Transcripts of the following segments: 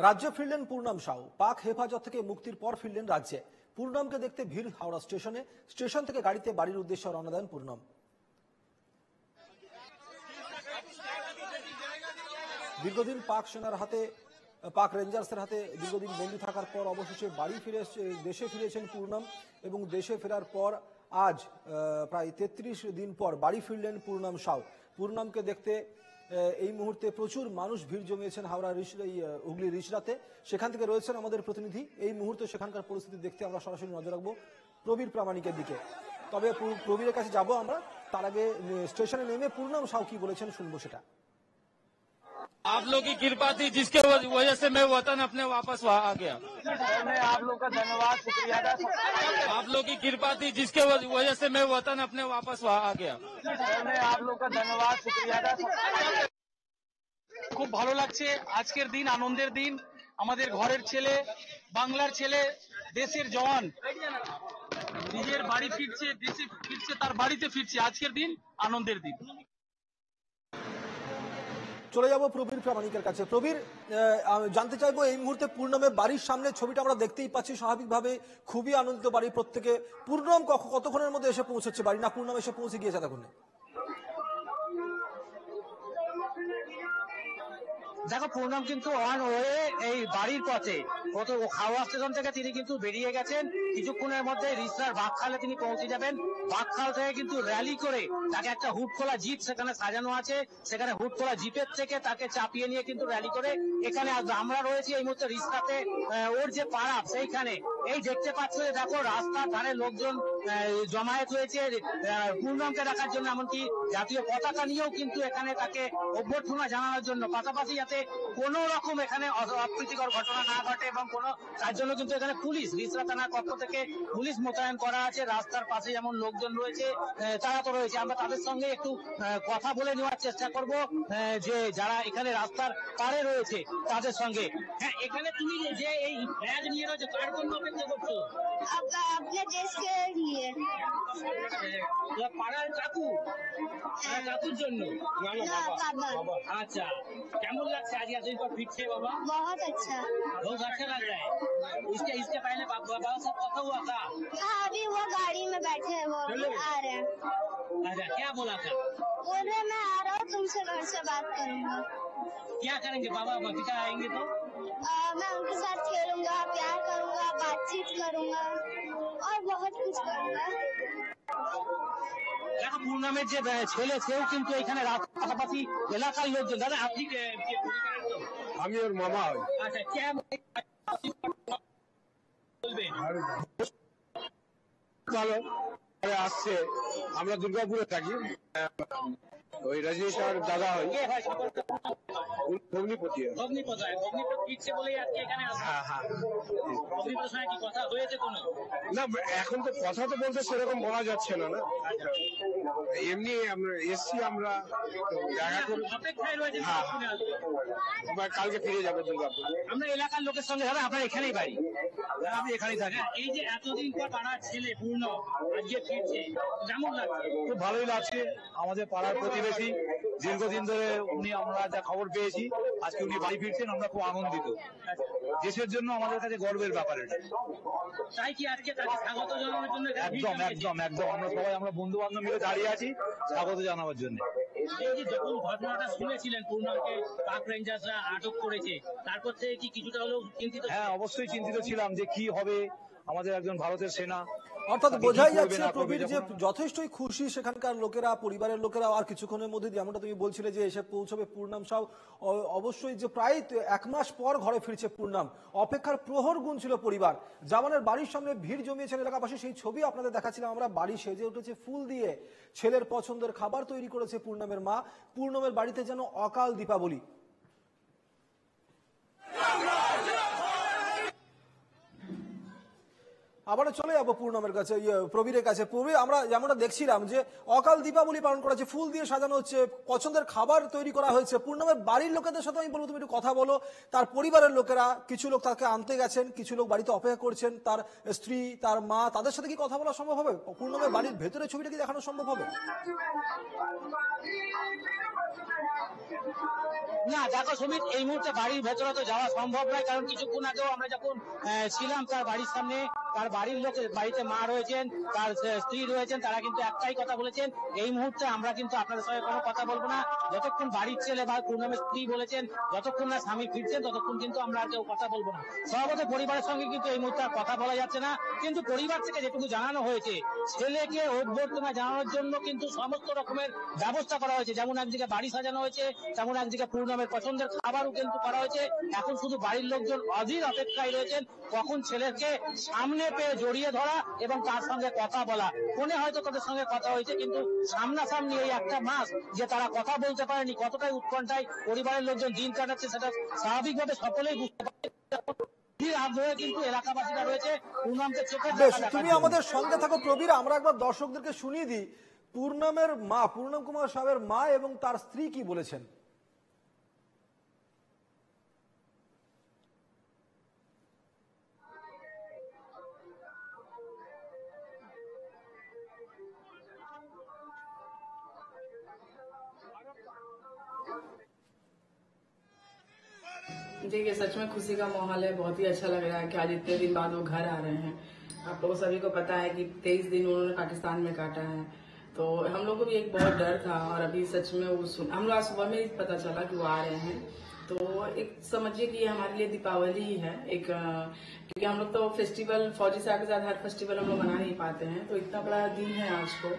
রাজ্যে ফিরলেন পূর্ণাম সাউ। পাক হেফাজত থেকে মুক্তির পর ফিরলেন রাজ্যে। পূর্ণামকে দেখতে ভিড় হাওড়া স্টেশনে। স্টেশন থেকে গাড়িতে বাড়ির উদ্দেশ্যে রওনা দেন পূর্ণাম। দীর্ঘদিন পাক রেঞ্জার্সের হাতে দীর্ঘদিন বন্দী থাকার পর অবশেষে দেশে ফিরেছেন পূর্ণাম এবং দেশে ফেরার পর আজ প্রায় 33 দিন পর বাড়ি ফিরলেন পূর্ণাম সাউ। পূর্ণামকে দেখতে এই মুহূর্তে প্রচুর মানুষ ভিড় জমিয়েছেন হাওড়া হুগলি রিচরাতে। সেখান থেকে রয়েছেন আমাদের প্রতিনিধি। এই মুহূর্তে সেখানকার পরিস্থিতি দেখতে আমরা সরাসরি নজর রাখবো প্রবীর প্রামাণিকের দিকে। তবে প্রবীরের কাছে যাব আমরা, তার আগে স্টেশনে নেমে পূর্ণাম সাউ কি বলেছেন শুনবো সেটা। आप लोग की कृपा थी जिसके वजह से मैं वतन अपने वापस आ गया। मैं आप लोग का धन्यवाद शुक्रिया अदा करता हूं। आप लोग की कृपा थी जिसके वजह से मैं वतन अपने वापस आ गया। मैं आप लोग का धन्यवाद शुक्रिया अदा करता हूं। খুব ভালো লাগছে। আজকের দিন আনন্দের দিন। আমাদের ঘরের ছেলে, বাংলার ছেলে, দেশের জওয়ান নিজের বাড়ি ফিরছে, দেশে ফিরছে, তার বাড়িতে ফিরছে। আজকের দিন আনন্দের দিন। চলে যাব প্রবীর প্রামাণিকের কাছে। প্রবীর, জানতে চাইবো এই মুহূর্তে পূর্ণমের বাড়ির সামনে ছবিটা আমরা দেখতেই পাচ্ছি। স্বাভাবিকভাবে খুবই আনন্দিত বাড়ি প্রত্যেকে। পূর্ণম কতক্ষণের মধ্যে এসে পৌঁছচ্ছে বাড়ি, না পূর্ণম এসে পৌঁছে গিয়েছে তখন? দেখো, পূর্ণম কিন্তু অন ওয়ে এই বাড়ির পথে হাওড়া স্টেশন থেকে তিনি কিন্তু বেরিয়ে গেছেন। কিছুক্ষণের মধ্যে রিসরার বাগখালে তিনি পৌঁছে যাবেন। বাগখাল থেকে কিন্তু র্যালি করে তাকে একটা হুডখোলা জিপ সেখানে সাজানো আছে, সেখানে হুডখোলা জিপের থেকে তাকে চাপিয়ে নিয়ে কিন্তু র্যালি করে এখানে আসবে। আমরা রয়েছি এই মুহূর্তে রিসরাতে, ওর যে পাড়া সেইখানে। এই দেখতে পাচ্ছ যে দেখো রাস্তার ধারে লোকজন জমায়েত হয়েছে পূর্ণমকে দেখার জন্য, এমনকি জাতীয় পতাকা নিয়েও কিন্তু এখানে তাকে অভ্যর্থনা জানানোর জন্য। পাশাপাশি যাতে কোন রকম এখানে অপ্রীতিকর ঘটনা না ঘটে এবং তার জন্য কিন্তু এখানে পুলিশ, রিসরা থানার পক্ষ থেকে পুলিশ মোতায়েন করা আছে। রাস্তার পাশে যেমন লোকজন রয়েছে তারা তো রয়েছে। আমরা তাদের সঙ্গে একটু কথা বলে নেওয়ার চেষ্টা করব, যে যারা এখানে রাস্তার পাড়ে রয়েছে তাদের সঙ্গে। হ্যাঁ, এখানে তুমি যে এই ব্যাগ নিয়ে রয়েছে কার জন্য অপেক্ষা করছো? अपने देश के लिए। পাড়ার কাকুর জন্য। আচ্ছা, কেমন লাগছে আজ এতদিন পর ফিরছে বাবা? बहुत अच्छा। बहुत अच्छा लग रहा है। इसके पहले बाबा सब कथा हुआ था? हाँ, अभी वो गाड़ी में बैठे हैं, वो आ रहे हैं। अच्छा, क्या बोला था? बोल रहे मैं आ रहा हूँ, तुमसे घर से बात करूंगा। क्या करेंगे बाबा पिता आएंगे तो? मैं उनके साथ खेलूंगा, प्यार करूंगा, बातचीत करूंगा और बहुत कुछ करूंगा। দেখো, পূর্ণমের যে ছেলে সেও কিন্তু এখানে পাশাপাশি এলাকার লোকজন। দাদা, আপনি আমি ওর মামা হই। আচ্ছা, ভালো আসছে। আমরা দুর্গাপুরে থাকি, ওই রাজেশ আর দাদা হয় ভগ্নিপতি। না, এখন তো কথা তো বলতে সেরকম বলা যাচ্ছে না। এমনি আমরা এসছি, আমরা দেখা করি। কালকে ফিরে যাবে দুর্গাপুর। আমরা এলাকার লোকের সঙ্গে, দাদা আপনার এখানেই বাড়ি, আপনি এখানেই থাকেন। এই যে এতদিন পর পাড়ার ছেলে পূর্ণ আজকে ফিরছে, কেমন লাগছে? খুব ভালোই লাগছে। আমাদের পাড়ার প্রতিবেশী, দীর্ঘদিন ধরে আমরা যা খবর পেয়েছি আজকে উনি বাড়ি ফিরছেন, আমরা খুব আনন্দিত। দেশের জন্য আমাদের কাছে গর্বের ব্যাপার এটা। তাই কি আজকে তাকে স্বাগত জানানোর জন্য? একদম একদম একদম। আমরা বন্ধু বান্ধব মিলে দাঁড়িয়ে আছি স্বাগত জানাবার জন্য। এই যে যখন ঘটনাটা শুনেছিলেন পূর্ণমকে পাক রেঞ্জার্সরা আটক করেছে, তারপর থেকে কি কিছুটা হলেও চিন্তিত? হ্যাঁ, অবশ্যই চিন্তিত ছিলাম যে কি হবে। আমাদের একজন ভারতের সেনা, অর্থাৎ বোঝাই যাচ্ছে প্রবীর যে যথেষ্টই খুশি সেখানকার লোকেরা, পরিবারের লোকেরা। আর কিছুক্ষণের মধ্যে যেমনটা তুমি বলছিলে যে এসে পৌঁছবে পূর্ণাম সাউ। অবশ্যই যে প্রায় 1 মাস পর ঘরে ফিরছে পূর্ণাম, অপেক্ষার প্রহর গুনছিল পরিবার। জামানের বাড়ির সামনে ভিড় জমিয়েছেন এলাকাবাসী। সেই ছবি আপনাদের দেখাচ্ছিলাম আমরা। বাড়ি সেজে উঠেছে ফুল দিয়ে, ছেলের পছন্দের খাবার তৈরি করেছে পূর্ণমের মা। পূর্ণমের বাড়িতে যেন অকাল দীপাবলি। আবারও চলে যাবো পূর্ণমের কাছে, প্রবীরের কাছে। প্রবীর, আমরা যেমনটা দেখছিলাম যে অকাল দীপাবলি পালন করা হচ্ছে, ফুল দিয়ে সাজানো হচ্ছে, পছন্দের খাবার তৈরি করা হয়েছে। পূর্ণমের বাড়ির লোকেদের সাথে আমি বলবো তুমি একটু কথা বলো। তার পরিবারের লোকেরা, কিছু লোক তাকে আনতে গেছেন, কিছু লোক বাড়িতে অপেক্ষা করছেন, তার স্ত্রী, তার মা, তাদের সাথে কি কথা বলা সম্ভব হবে? পূর্ণমের বাড়ির ভেতরে ছবিটা কি দেখানো সম্ভব হবে? না দেখো সুমিত, এই মুহূর্তে বাড়ির ভেতরে তো যাওয়া সম্ভব নয়, কারণ কিছুক্ষণ আগেও আমরা যখন ছিলাম তার বাড়ির সামনে, তার বাড়ির লোক, বাড়িতে মা রয়েছেন, তার স্ত্রী রয়েছেন, তারা কিন্তু একটাই কথা বলেছেন, এই মুহূর্তে আমরা কিন্তু আপনাদের সঙ্গে কোনো কথা বলবো না, যতক্ষণ বাড়ির ছেলে বা পূর্ণমের স্ত্রী বলেছেন যতক্ষণ না স্বামী ফিরছেন ততক্ষণ কিন্তু আমরা আর কেউ কথা বলবো না। স্বভাবত পরিবারের সঙ্গে কিন্তু এই মুহূর্তে আর কথা বলা যাচ্ছে না, কিন্তু পরিবার থেকে যেটুকু জানানো হয়েছে, ছেলেকে অভ্যর্থনা জানানোর জন্য কিন্তু সমস্ত রকমের ব্যবস্থা করা হয়েছে। যেমন একদিকে বাড়ি সাজানো হয়েছে, তেমন একদিকে পূর্ণমের পছন্দের খাবারও কিন্তু করা হয়েছে। এখন শুধু বাড়ির লোকজন অধীর অপেক্ষায় রয়েছেন কখন ছেলেকে সামনে পেয়ে জড়িয়ে ধরা এবং তার সঙ্গে কথা বলা। ফোনে হয়তো তাদের সঙ্গে কথা হয়েছে, কিন্তু সামনাসামনি এই একটা মাস যে তারা কথা বলতে পারেনি, কতটাই উৎকণ্ঠায় পরিবারের লোকজন দিন কাটাচ্ছে সেটা স্বাভাবিকভাবে সকলেই বুঝতে পারে। আগ্রহে কিন্তু এলাকাবাসীরা রয়েছে পূর্ণমকে চোখে বেশ, তুমি আমাদের সঙ্গে থাকো প্রবীর। আমরা একবার দর্শকদেরকে শুনিয়ে দিই পূর্ণমের মা, পূর্ণম কুমার সাহেবের মা এবং তার স্ত্রী কি বলেছেন। देखिए, सच में खुशी का माहौल है। बहुत ही अच्छा लग रहा है कि आज इतने दिन बाद वो घर आ रहे हैं। आप लोगों सभी को पता है कि 23 दिन उन्होंने पाकिस्तान में काटा है, तो हम लोग को भी एक बहुत डर था। और अभी सच में वो हम लोग आज सुबह में ही पता चला कि वो आ रहे हैं, तो एक समझिए कि ये हमारे लिए दीपावली ही है एक, क्योंकि हम लोग तो फेस्टिवल फौजी साहब के साथ हर फेस्टिवल हम लोग मना नहीं पाते हैं, तो इतना बड़ा दिन है आज को,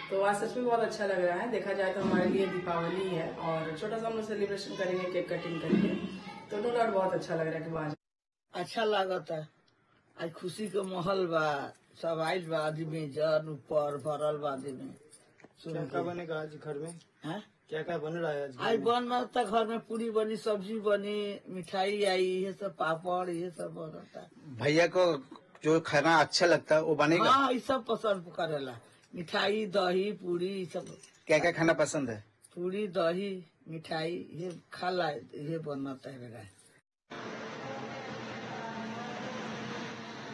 तो आज सच में बहुत अच्छा लग रहा है। देखा जाए तो हमारे लिए दीपावली है और छोटा सा हम लोग सेलिब्रेशन करेंगे केक कटिंग करके, तो नो डाउट बहुत अच्छा लग रहा है कि वो आज अच्छा लागता। आज खुशी के माहौल बा, सब आइल बा, आदमी जन ऊपर भरल बा आदमी। क्या क्या बनेगा आज घर में? हैं? क्या क्या बन रहा है आज बनता घर में, पूरी बनी, सब्जी बनी, मिठाई आई, ये सब पापड़, ये सब बनता। भैया को जो खाना अच्छा लगता है वो बनेगा? हाँ, ये सब पसंद करेला, मिठाई, दही, पूरी, ये सब। क्या क्या खाना पसंद है? पूरी, दही, मिठाई, ये खाला, ये बनता है।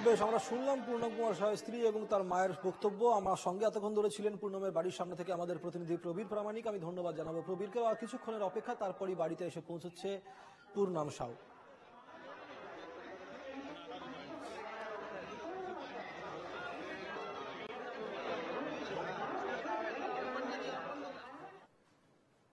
বেশ, আমরা শুনলাম পূর্ণম কুমার সাহের স্ত্রী এবং তার মায়ের বক্তব্য। আমার সঙ্গে এতক্ষণ ধরে ছিলেন পূর্ণমের বাড়ির সামনে থেকে আমাদের প্রতিনিধি প্রবীর প্রামাণিক। আমি ধন্যবাদ জানাবো প্রবীরকে। আর কিছুক্ষণের অপেক্ষা, তারপরই বাড়িতে এসে পৌঁছচ্ছে পূর্ণম সাউ।